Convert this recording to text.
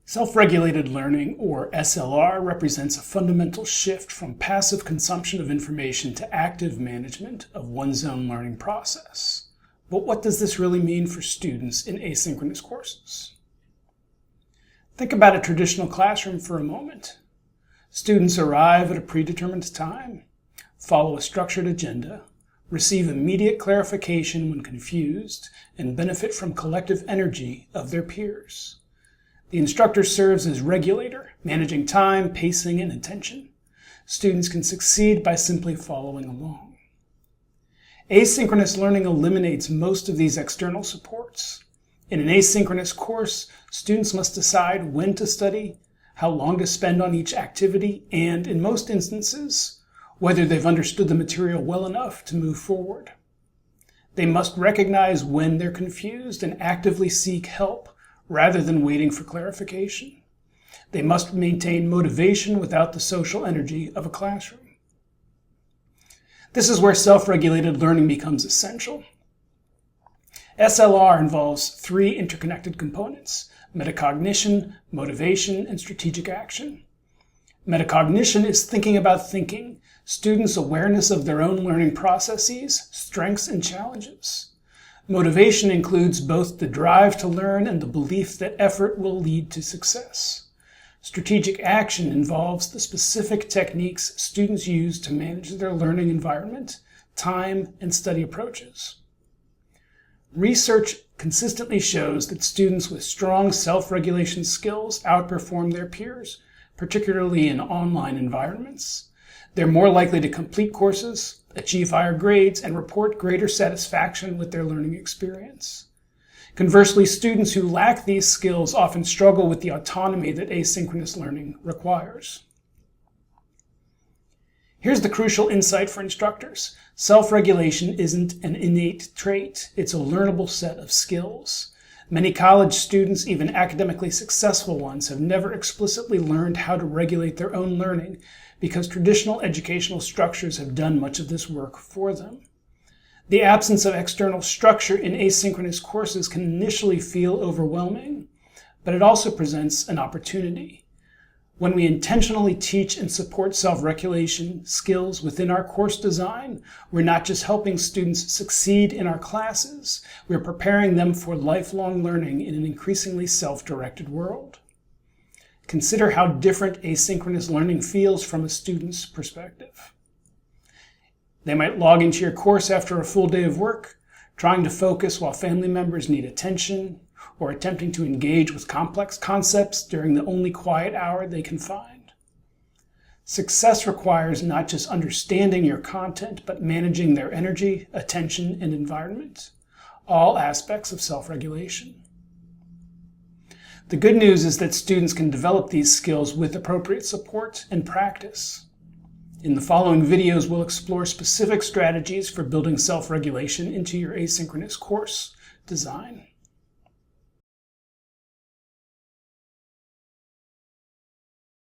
Self-regulated learning, or SLR, represents a fundamental shift from passive consumption of information to active management of one's own learning process. But what does this really mean for students in asynchronous courses? Think about a traditional classroom for a moment. Students arrive at a predetermined time, follow a structured agenda, receive immediate clarification when confused, and benefit from collective energy of their peers. The instructor serves as regulator, managing time, pacing, and attention. Students can succeed by simply following along. Asynchronous learning eliminates most of these external supports. In an asynchronous course, students must decide when to study, how long to spend on each activity, and, in most instances, whether they've understood the material well enough to move forward. They must recognize when they're confused and actively seek help, rather than waiting for clarification. They must maintain motivation without the social energy of a classroom. This is where self-regulated learning becomes essential. SLR involves three interconnected components: metacognition, motivation, and strategic action. Metacognition is thinking about thinking, students' awareness of their own learning processes, strengths, and challenges. Motivation includes both the drive to learn and the belief that effort will lead to success. Strategic action involves the specific techniques students use to manage their learning environment, time, and study approaches. Research consistently shows that students with strong self-regulation skills outperform their peers, particularly in online environments. They're more likely to complete courses, achieve higher grades, and report greater satisfaction with their learning experience. Conversely, students who lack these skills often struggle with the autonomy that asynchronous learning requires. Here's the crucial insight for instructors. Self-regulation isn't an innate trait, it's a learnable set of skills. Many college students, even academically successful ones, have never explicitly learned how to regulate their own learning because traditional educational structures have done much of this work for them. The absence of external structure in asynchronous courses can initially feel overwhelming, but it also presents an opportunity. When we intentionally teach and support self-regulation skills within our course design, we're not just helping students succeed in our classes, we're preparing them for lifelong learning in an increasingly self-directed world. Consider how different asynchronous learning feels from a student's perspective. They might log into your course after a full day of work, trying to focus while family members need attention, or attempting to engage with complex concepts during the only quiet hour they can find. Success requires not just understanding your content, but managing their energy, attention, and environment, all aspects of self-regulation. The good news is that students can develop these skills with appropriate support and practice. In the following videos, we'll explore specific strategies for building self-regulation into your asynchronous course design.